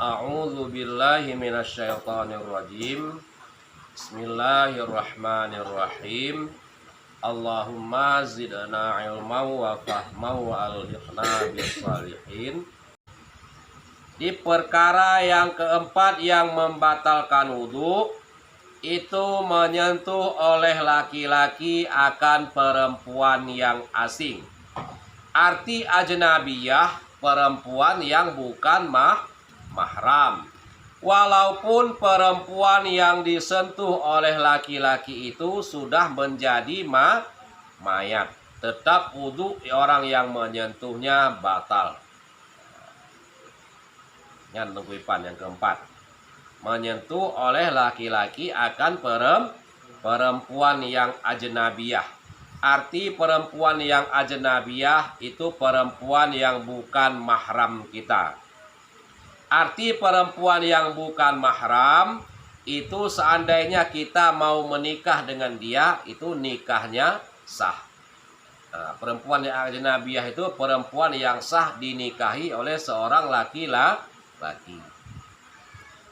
A'udzu billahi minasyaitonir rajim. Bismillahirrahmanirrahim. Allahumma zidna ilman wa fahman wa alhiqna bis salihin. Di perkara yang keempat yang membatalkan wudhu, itu menyentuh oleh laki-laki akan perempuan yang asing. Arti ajnabiyah, perempuan yang bukan mahram. Walaupun perempuan yang disentuh oleh laki-laki itu sudah menjadi mayat, tetap wudhu orang yang menyentuhnya batal. Yang yang keempat, menyentuh oleh laki-laki akan perempuan yang ajnabiyah. Arti perempuan yang ajnabiyah itu perempuan yang bukan mahram kita. Arti perempuan yang bukan mahram itu seandainya kita mau menikah dengan dia, itu nikahnya sah. Nah, perempuan yang ajnabiyah itu perempuan yang sah dinikahi oleh seorang laki-laki.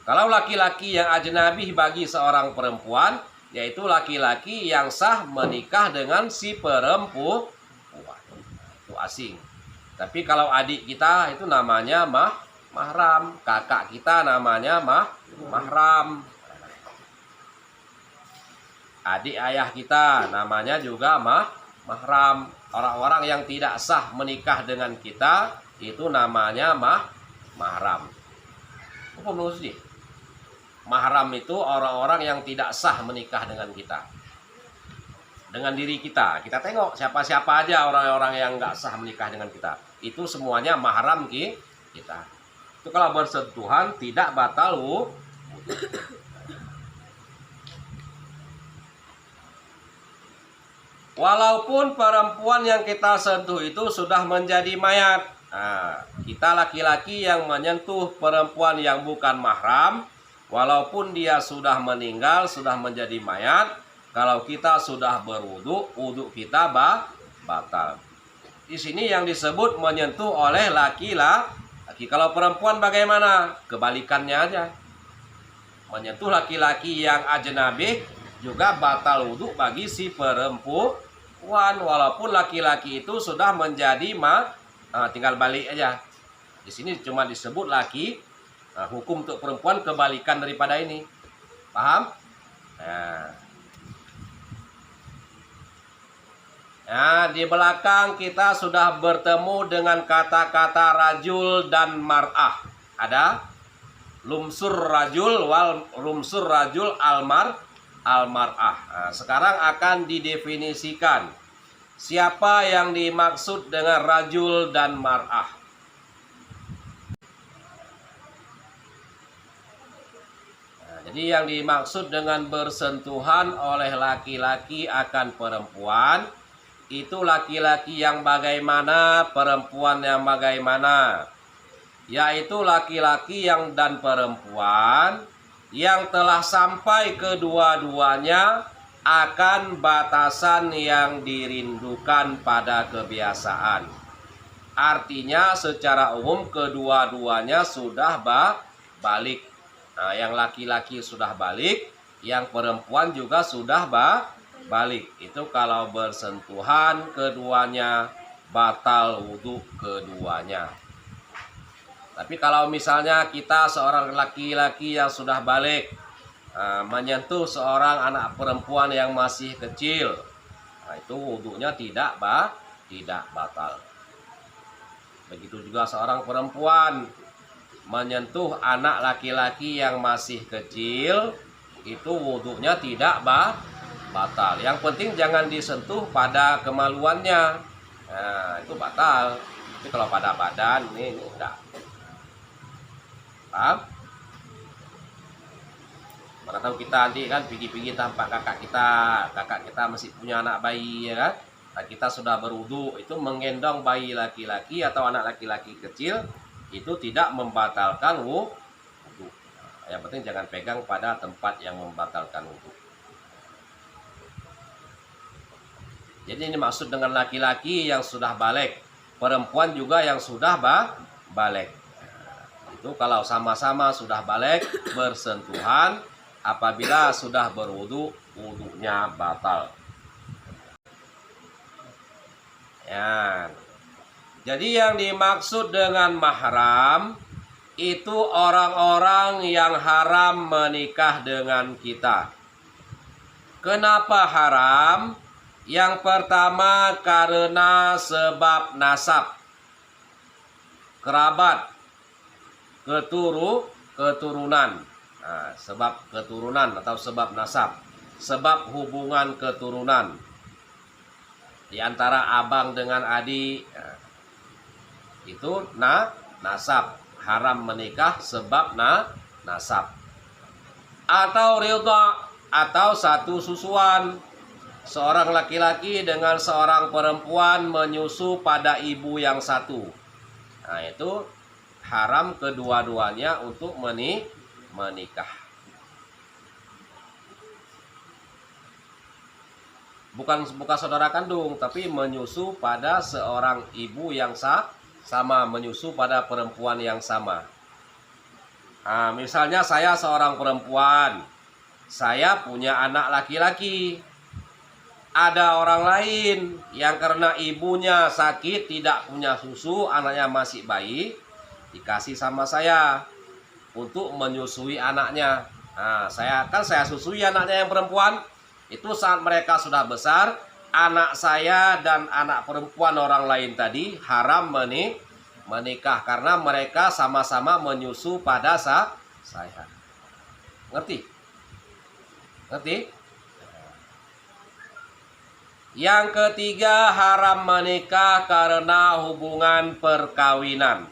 Kalau laki-laki yang ajnabi bagi seorang perempuan, yaitu laki-laki yang sah menikah dengan si perempuan, itu asing. Tapi kalau adik kita itu namanya mahram, kakak kita namanya mahram, adik ayah kita namanya juga mahram. Orang-orang yang tidak sah menikah dengan kita itu namanya mahram. Apa maksudnya? Mahram itu orang-orang yang tidak sah menikah dengan kita, dengan diri kita. Kita tengok siapa-siapa aja orang-orang yang nggak sah menikah dengan kita. Itu semuanya mahram kita. Itu kalau bersentuhan tidak batal wudhu. Walaupun perempuan yang kita sentuh itu sudah menjadi mayat. Nah, kita laki-laki yang menyentuh perempuan yang bukan mahram, walaupun dia sudah meninggal, sudah menjadi mayat, kalau kita sudah berwudu, wudu kita batal. Di sini yang disebut menyentuh oleh laki-laki. Kalau perempuan bagaimana? Kebalikannya aja. Menyentuh laki-laki yang ajnabi juga batal wudu bagi si perempuan, walaupun laki-laki itu sudah menjadi tinggal balik aja. Di sini cuma disebut laki. Hukum untuk perempuan kebalikan daripada ini. Paham? Nah, di belakang kita sudah bertemu dengan kata-kata rajul dan mar'ah. Ada lumsur rajul wal lumsur rajul almar'ah. Nah, sekarang akan didefinisikan siapa yang dimaksud dengan rajul dan mar'ah. Jadi yang dimaksud dengan bersentuhan oleh laki-laki akan perempuan, itu laki-laki yang bagaimana, perempuan yang bagaimana. Yaitu laki-laki yang dan perempuan yang telah sampai kedua-duanya akan batasan yang dirindukan pada kebiasaan. Artinya secara umum kedua-duanya sudah balik. Nah, yang laki-laki sudah balik, yang perempuan juga sudah balik. Itu kalau bersentuhan keduanya batal wudhu keduanya. Tapi kalau misalnya kita seorang laki-laki yang sudah balik menyentuh seorang anak perempuan yang masih kecil, nah, itu wudhunya tidak batal. Begitu juga seorang perempuan menyentuh anak laki-laki yang masih kecil, itu wudhunya tidak batal. Yang penting jangan disentuh pada kemaluannya. Nah, itu batal. Tapi kalau pada badan ini enggak. Paham? Mana tahu kita nanti kan pergi-pergi tampak kakak kita masih punya anak bayi, ya kan? Nah, kita sudah berwudhu, itu menggendong bayi laki-laki atau anak laki-laki kecil, itu tidak membatalkan wudhu. Yang penting jangan pegang pada tempat yang membatalkan wudhu. Jadi ini maksud dengan laki-laki yang sudah balik, perempuan juga yang sudah balik. Itu kalau sama-sama sudah balik bersentuhan, apabila sudah berwudu, wudunya batal. Ya. Jadi yang dimaksud dengan mahram itu orang-orang yang haram menikah dengan kita. Kenapa haram? Yang pertama karena sebab nasab, kerabat, keturunan. Nah, sebab keturunan atau sebab nasab, sebab hubungan keturunan di antara abang dengan adik. Nah, itu nasab, haram menikah sebab nasab. Atau ridha, atau satu susuan, seorang laki-laki dengan seorang perempuan menyusu pada ibu yang satu. Nah, itu haram kedua-duanya untuk menikah. Bukan saudara kandung, tapi menyusu pada seorang ibu yang sama, menyusu pada perempuan yang sama. Nah, misalnya saya seorang perempuan, saya punya anak laki-laki. Ada orang lain yang karena ibunya sakit, tidak punya susu, anaknya masih bayi, dikasih sama saya untuk menyusui anaknya. Nah, saya susui anaknya yang perempuan. Itu saat mereka sudah besar, anak saya dan anak perempuan orang lain tadi haram menikah karena mereka sama-sama menyusu pada saya. Ngerti? Yang ketiga, haram menikah karena hubungan perkawinan.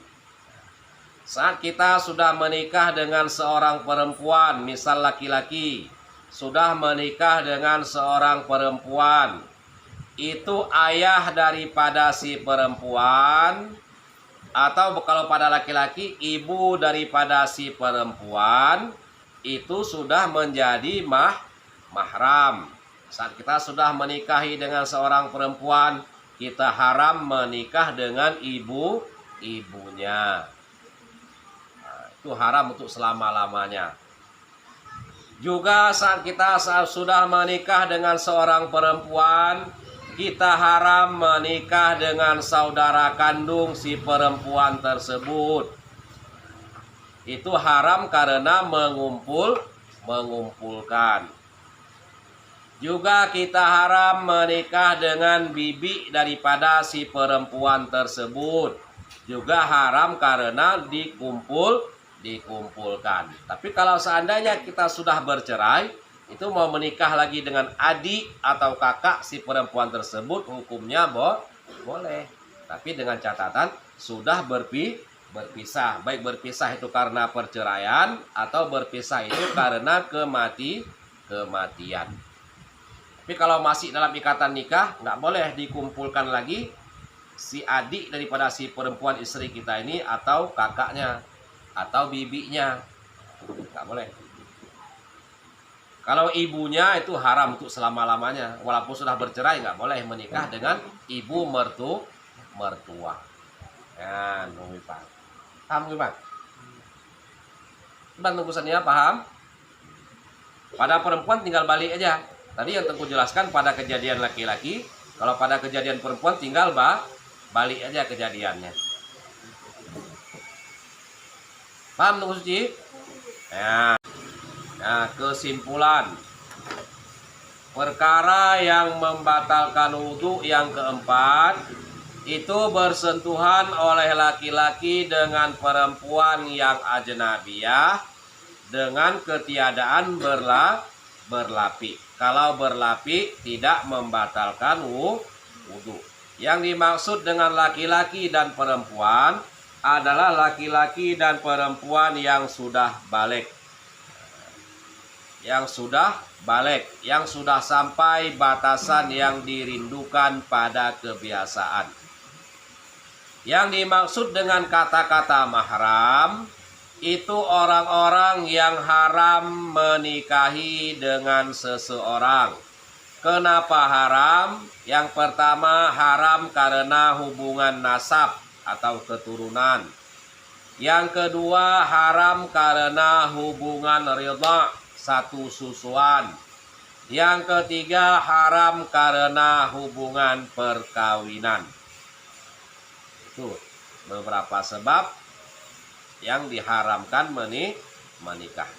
Saat kita sudah menikah dengan seorang perempuan, misal laki-laki, sudah menikah dengan seorang perempuan, itu ayah daripada si perempuan, atau kalau pada laki-laki, ibu daripada si perempuan, itu sudah menjadi mahram. Saat kita sudah menikahi dengan seorang perempuan, kita haram menikah dengan ibunya. Nah, itu haram untuk selama-lamanya. Juga saat kita sudah menikah dengan seorang perempuan, kita haram menikah dengan saudara kandung si perempuan tersebut. Itu haram karena mengumpulkan. Juga kita haram menikah dengan bibi daripada si perempuan tersebut. Juga haram karena dikumpulkan. Tapi kalau seandainya kita sudah bercerai, itu mau menikah lagi dengan adik atau kakak si perempuan tersebut, hukumnya boleh. Tapi dengan catatan sudah berpisah. Baik berpisah itu karena perceraian atau berpisah itu karena kematian. Tapi kalau masih dalam ikatan nikah, nggak boleh dikumpulkan lagi si adik daripada si perempuan istri kita ini, atau kakaknya, atau bibinya. Nggak boleh. Kalau ibunya itu haram untuk selama-lamanya. Walaupun sudah bercerai, nggak boleh menikah dengan ibu mertua. Ya, nunggu Pak. Paham Pak? Bantu kusannya paham? Pada perempuan tinggal balik aja. Tadi yang Tengku jelaskan pada kejadian laki-laki, kalau pada kejadian perempuan tinggal balik aja kejadiannya. Paham Tengku Suci? Ya. Nah, kesimpulan. Perkara yang membatalkan wudhu yang keempat, itu bersentuhan oleh laki-laki dengan perempuan yang ajnabiyah dengan ketiadaan berlapik. Kalau berlapik tidak membatalkan wudhu. Yang dimaksud dengan laki-laki dan perempuan adalah laki-laki dan perempuan yang sudah balik. Yang sudah sampai batasan yang dirindukan pada kebiasaan. Yang dimaksud dengan kata-kata mahram itu orang-orang yang haram menikahi dengan seseorang. Kenapa haram? Yang pertama, haram karena hubungan nasab atau keturunan. Yang kedua haram karena hubungan ridha satu susuan. Yang ketiga haram karena hubungan perkawinan. Itu beberapa sebab yang diharamkan menikah.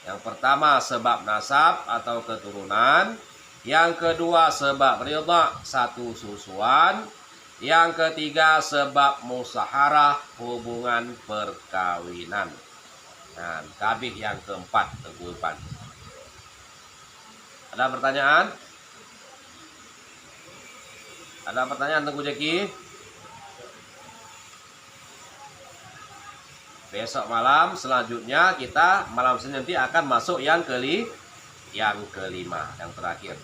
Yang pertama sebab nasab atau keturunan. Yang kedua sebab ridha satu susuan. Yang ketiga sebab musaharah hubungan perkawinan. Nah, kabih yang keempat tegupan. Ada pertanyaan? Ada pertanyaan Tengku Jeki? Besok malam selanjutnya kita malam Senin nanti akan masuk yang kelima, yang terakhir.